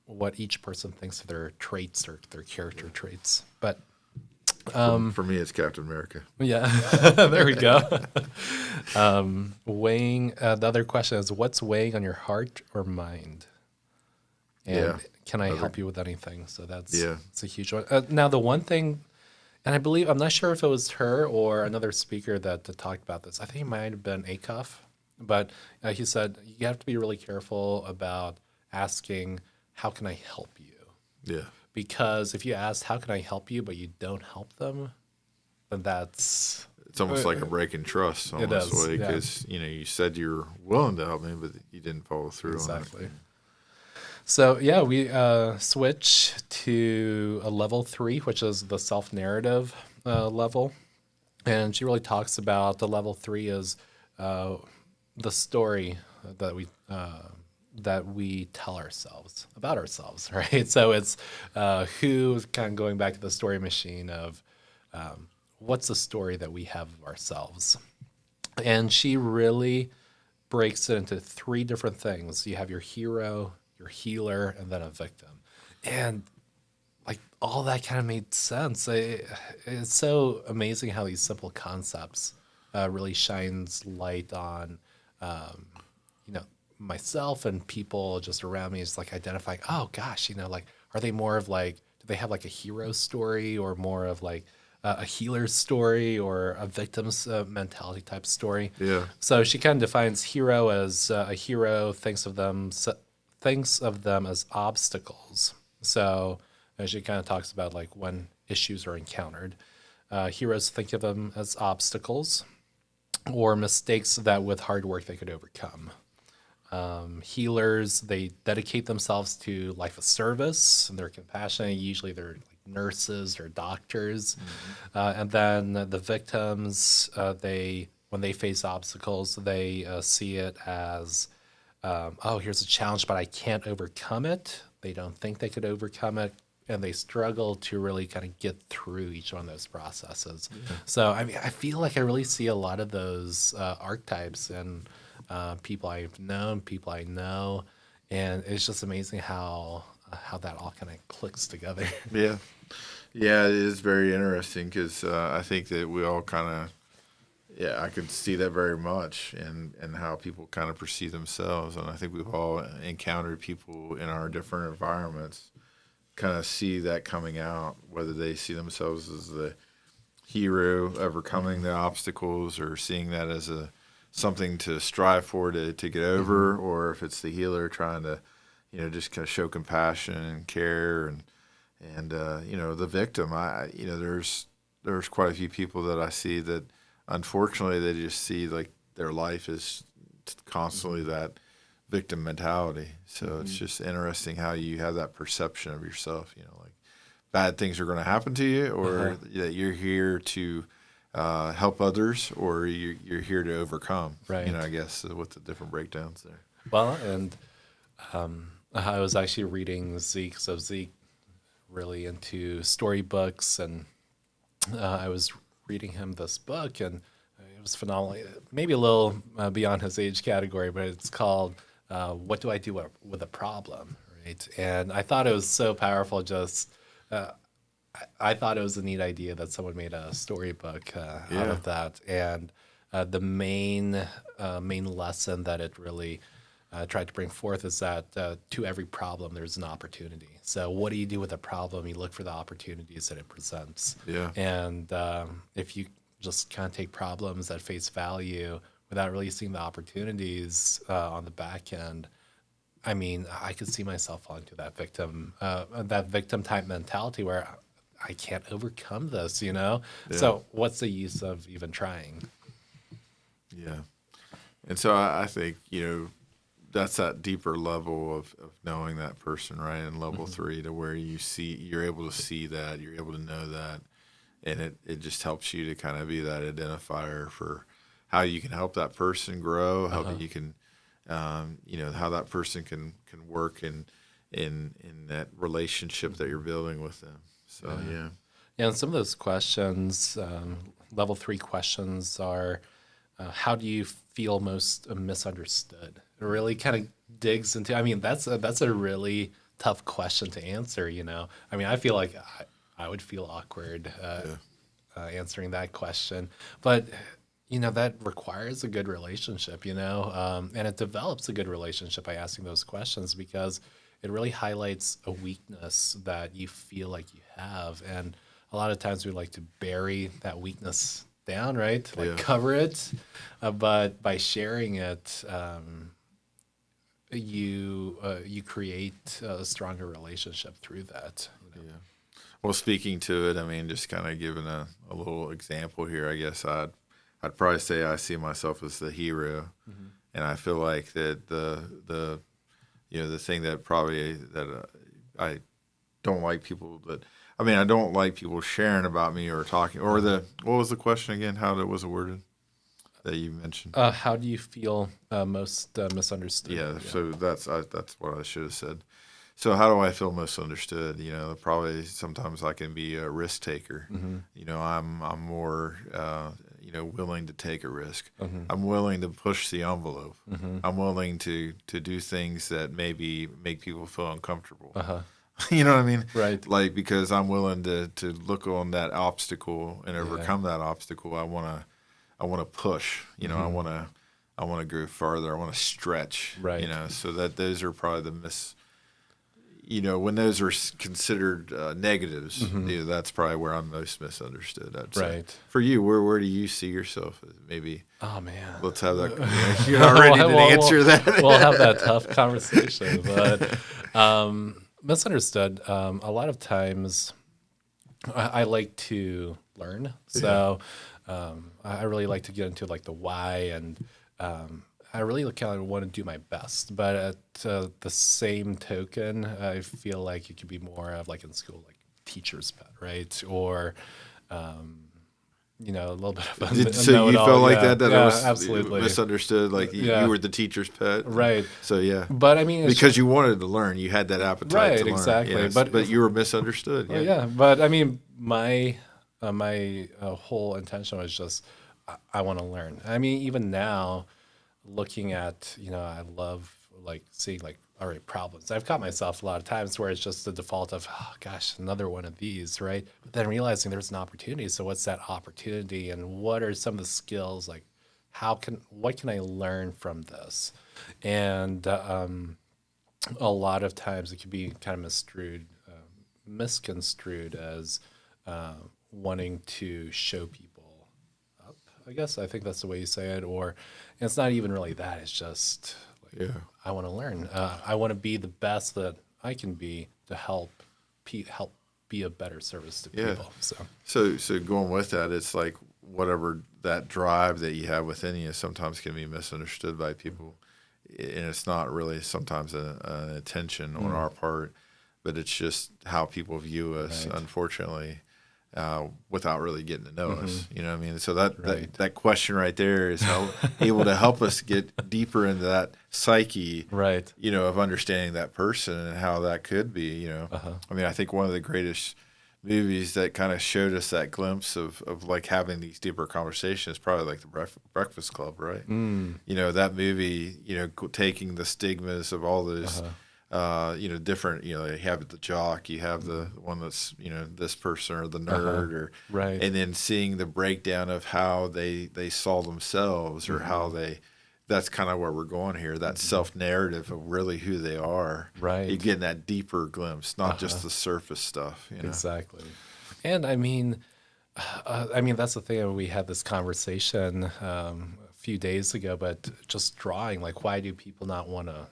what each person thinks of their traits or their character traits. But for me, it's Captain America. Yeah, there we go. Weighing. The other question is, what's weighing on your heart or mind? And can I help you with anything? So that's a huge one. Now, the one thing, and I believe, I'm not sure if it was her or another speaker that talked about this. I think it might have been Acuff. But he said you have to be really careful about asking, how can I help you? Yeah. Because if you ask, how can I help you, but you don't help them, then that's... It's almost like a break in trust, It almost is, way, yeah. because you said you were willing to help me, but you didn't follow through Exactly. on it. So yeah, we switch to a level 3, which is the self-narrative level. And she really talks about the level 3 is the story that we tell ourselves about ourselves, right? So it's who, kind of going back to the story machine of what's the story that we have of ourselves. And she really breaks it into 3 different things. You have your hero, your healer, and then a victim. And like all that kind of made sense. It's so amazing how these simple concepts really shines light on, you know, myself and people just around me. Is like identifying, oh gosh, like, are they more of like, do they have like a hero story, or more of like a healer's story, or a victim's mentality type story? Yeah. So she kind of defines hero as a hero thinks of them as obstacles. So as she kind of talks about like when issues are encountered, heroes think of them as obstacles or mistakes that with hard work they could overcome. Healers, they dedicate themselves to life of service, and they're compassionate. Usually they're like nurses or doctors. And then the victims, when they face obstacles, they see it as, oh, here's a challenge, but I can't overcome it. They don't think they could overcome it, and they struggle to really kind of get through each one of those processes. Yeah. So, I mean, I feel like I really see a lot of those archetypes in people I've known, people I know, and it's just amazing how that all kind of clicks together. Yeah. Yeah, it is very interesting because I think that we all kind of, yeah, I could see that very much, and how people kind of perceive themselves. And I think we've all encountered people in our different environments kind of see that coming out, whether they see themselves as the hero overcoming the obstacles, or seeing that as something to strive for to get over, or if it's the healer trying to, just kind of show compassion and care, and the victim. There's quite a few people that I see that unfortunately they just see like their life is constantly that victim mentality. So it's just interesting how you have that perception of yourself, like bad things are going to happen to you, or that you're here to help others, or you're here to overcome. Right. I guess with the different breakdowns there. Well, and I was actually reading Zeke. So Zeke really into storybooks, and I was reading him this book, and it was phenomenal. Maybe a little beyond his age category, but it's called "What Do I Do with a Problem?" Right? And I thought it was so powerful. Just I thought it was a neat idea that someone made a storybook out of that, and the main lesson that it really tried to bring forth is that to every problem there's an opportunity. So what do you do with a problem? You look for the opportunities that it presents. Yeah. And if you just kind of take problems at face value without really seeing the opportunities on the back end, I mean, I could see myself falling to that victim type mentality where I can't overcome this, Yeah. So what's the use of even trying? Yeah. And so I think, that's that deeper level of knowing that person, right? In level 3, to where you're able to see that, you're able to know that. And it just helps you to kind of be that identifier for how you can help that person grow, how you can, how that person can work in that relationship that you're building with them. So, yeah. Yeah, and some of those questions, level 3 questions are, how do you feel most misunderstood? It really kind of digs into, I mean, that's a really tough question to answer, I mean, I feel like I would feel awkward answering that question. But, that requires a good relationship, and it develops a good relationship by asking those questions, because it really highlights a weakness that you feel like you have. And a lot of times we like to bury that weakness down, right? Like Yeah. cover it. But by sharing it, you create a stronger relationship through that. Yeah. Well, speaking to it, I mean, just kind of giving a little example here, I guess I'd probably say I see myself as the hero, and I feel like that the the thing that probably that I don't like people that I don't like people sharing about me or talking or what was the question again? How was it worded that you mentioned? How do you feel most misunderstood? Yeah, so that's what I should have said. So how do I feel misunderstood? Probably sometimes I can be a risk taker. I'm more willing to take a risk. I'm willing to push the envelope. I'm willing to do things that maybe make people feel uncomfortable. You know what I mean? Right. Like because I'm willing to look on that obstacle and overcome that obstacle. I wanna push. I wanna go farther. I wanna stretch. Right. So that those are probably when those are considered negatives, that's probably where I'm most misunderstood. I'd say. Right. For you, where do you see yourself? Maybe. Oh man. Let's have that. You're not ready to answer that. We'll have that tough conversation, but misunderstood. A lot of times, I like to learn, so I really like to get into like the why and. I really kind of want to do my best, but at the same token, I feel like it could be more of like in school, like teacher's pet, right? Or, a little bit of a So you felt like that was absolutely misunderstood, like you were the teacher's pet, right? So yeah, but I mean, because you wanted to learn, you had that appetite right, to learn, exactly. yes, but you were misunderstood. Yeah, but I mean, my whole intention was just I want to learn. I mean, even now. Looking at, I love like seeing like, all right, problems. I've caught myself a lot of times where it's just the default of, oh gosh, another one of these, right? But then realizing there's an opportunity. So what's that opportunity and what are some of the skills? Like what can I learn from this? And a lot of times it can be kind of misconstrued as wanting to show people up, I guess. I think that's the way you say it. And it's not even really that. It's just like, I want to learn. I want to be the best that I can be to help be a better service to people. So going with that, it's like whatever that drive that you have within you sometimes can be misunderstood by people, and it's not really sometimes an intention on our part, but it's just how people view us, unfortunately. Without really getting to know us, you know what I mean? So that question right there is able to help us get deeper into that psyche, right? Of understanding that person and how that could be, I mean, I think one of the greatest movies that kind of showed us that glimpse of like having these deeper conversations is probably like the Breakfast Club, right? That movie, taking the stigmas of all those different, you have the jock, you have the one that's, this person or the nerd or, right. And then seeing the breakdown of how they saw themselves or how that's kind of where we're going here, that self-narrative of really who they are. Right. You're getting that deeper glimpse, not just the surface stuff. Exactly. And I mean, that's the thing. We had this conversation a few days ago, but just drawing, like, why do people not want to,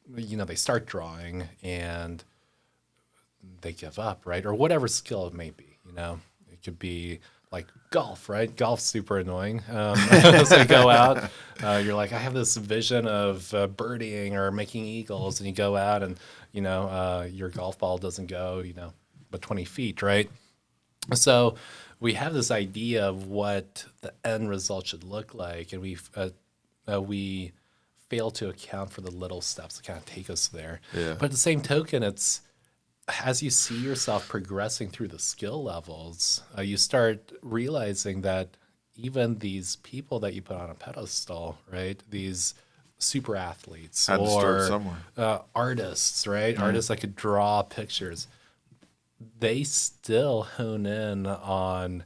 they start drawing and they give up, right? Or whatever skill it may be, it could be like golf, right? Golf's super annoying. So you go out, you're like, I have this vision of birdieing or making eagles, and you go out and, your golf ball doesn't go, but 20 feet, right? So we have this idea of what the end result should look like, and we fail to account for the little steps that kind of take us there. Yeah. But at the same token, it's as you see yourself progressing through the skill levels, you start realizing that even these people that you put on a pedestal, right? These super athletes had to start somewhere. Artists, right? Artists that could draw pictures. They still hone in on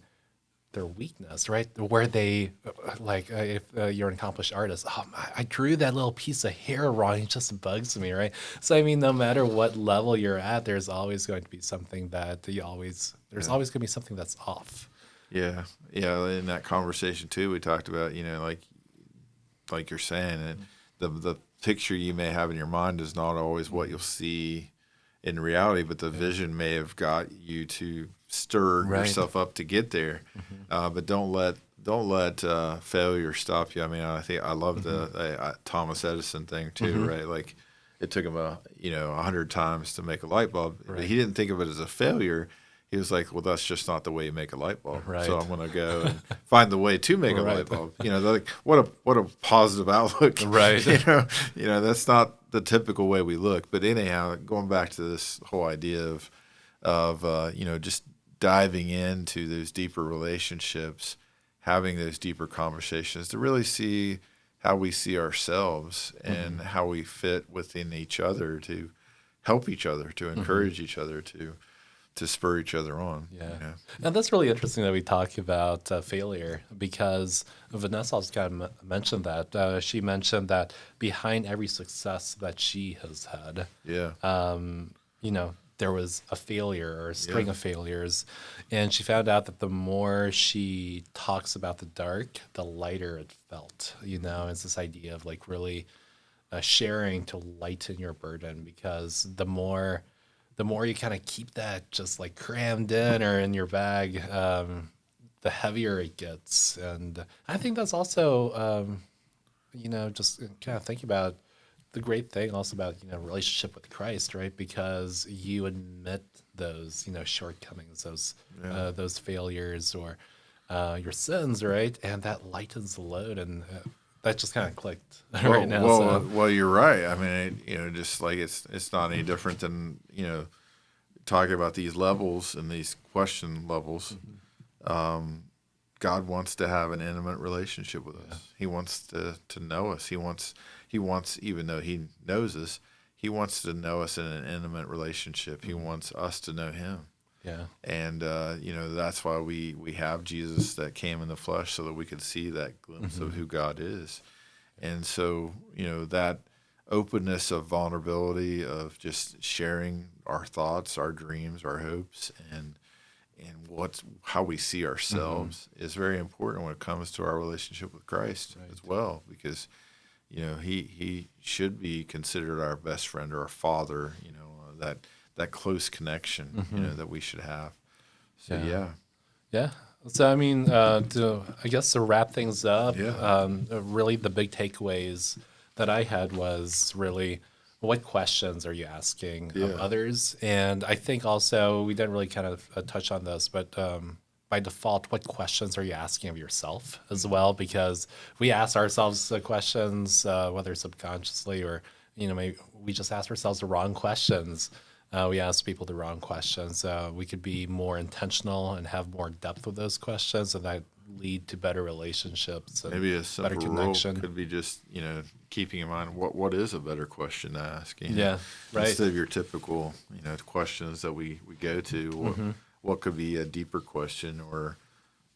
their weakness, right? Where they, like, if you're an accomplished artist, I drew that little piece of hair wrong. It just bugs me, right? So, I mean, no matter what level you're at, there's always going to be something that there's always going to be something that's off. Yeah. Yeah. In that conversation too, we talked about, like you're saying, and the picture you may have in your mind is not always what you'll see in reality, but the vision may have got you to stir yourself up to get there. But don't let failure stop you. I mean, I love the Thomas Edison thing too, right? Like it took him 100 times to make a light bulb. But he didn't think of it as a failure. He was like, well, that's just not the way you make a light bulb. Right. So I'm going to go and find the way to make a light bulb. Like what a positive outlook. Right. That's not the typical way we look. But anyhow, going back to this whole idea of just diving into those deeper relationships, having those deeper conversations to really see how we see ourselves and how we fit within each other to help each other, to encourage each other, to spur each other on. Yeah. And that's really interesting that we talk about failure, because Vanessa also kind of mentioned that. She mentioned that behind every success that she has had, there was a failure or a string of failures. And she found out that the more she talks about the dark, the lighter it felt. It's this idea of like really sharing to lighten your burden, because the more you kind of keep that just like crammed in or in your bag, the heavier it gets. And I think that's also, just kind of thinking about the great thing also about, relationship with Christ, right? Because you admit those, shortcomings, those failures or your sins, right? And that lightens the load. And that just kind of clicked right now. Well, you're right. I mean, just like it's not any different than, talking about these levels and these question levels. God wants to have an intimate relationship with us. He wants to know us. He wants, even though he knows us, he wants to know us in an intimate relationship. He wants us to know him. Yeah. And, that's why we have Jesus that came in the flesh, so that we could see that glimpse of who God is. And so, that openness of vulnerability, of just sharing our thoughts, our dreams, our hopes, and how we see ourselves is very important when it comes to our relationship with Christ as well, because, he should be considered our best friend or our father, that close connection, that we should have. So, Yeah. So, I mean, to wrap things up, really the big takeaways that I had was really, what questions are you asking of others? And I think also, we didn't really kind of touch on this, but by default, what questions are you asking of yourself as well? Because we ask ourselves questions, whether subconsciously or, maybe we just ask ourselves the wrong questions. We ask people the wrong questions. We could be more intentional and have more depth with those questions, and that lead to better relationships and maybe a simple better connection. Rule could be just keeping in mind what is a better question to ask. Right. Instead of your typical questions that we go to, what could be a deeper question, or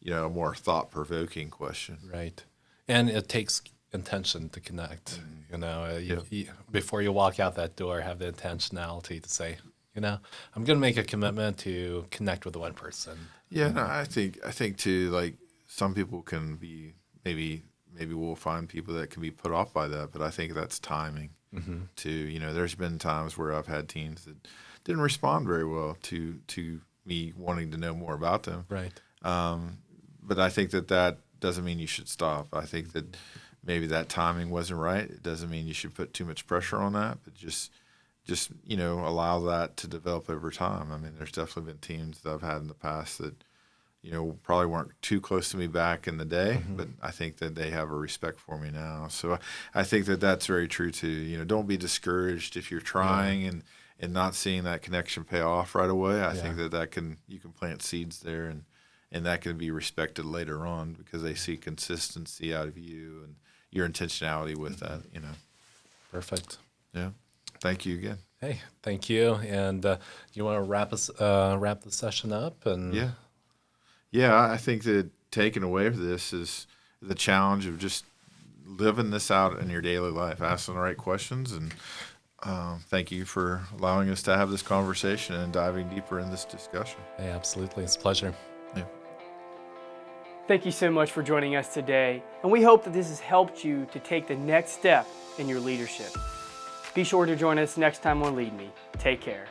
a more thought provoking question. Right. And it takes intention to connect. Before you walk out that door, have the intentionality to say, I'm going to make a commitment to connect with one person. Yeah, no, I think too, like, some people can be, maybe we'll find people that can be put off by that, but I think that's timing. To there's been times where I've had teens that didn't respond very well to me wanting to know more about them. Right. But I think that doesn't mean you should stop. I think that maybe that timing wasn't right. It doesn't mean you should put too much pressure on that, but just allow that to develop over time. I mean, there's definitely been teams that I've had in the past that probably weren't too close to me back in the day, but I think that they have a respect for me now. So I think that that's very true too. Don't be discouraged if you're trying and not seeing that connection pay off right away. I think that you can plant seeds there, and that can be respected later on, because they see consistency out of you and your intentionality with that. Perfect. Yeah. Thank you again. Hey, thank you. And you want to wrap the session up? And Yeah, I think that taking away from this is the challenge of just living this out in your daily life, asking the right questions. And thank you for allowing us to have this conversation and diving deeper in this discussion. Hey, absolutely. It's a pleasure. Yeah. Thank you so much for joining us today, and we hope that this has helped you to take the next step in your leadership. Be sure to join us next time on Lead Me. Take care.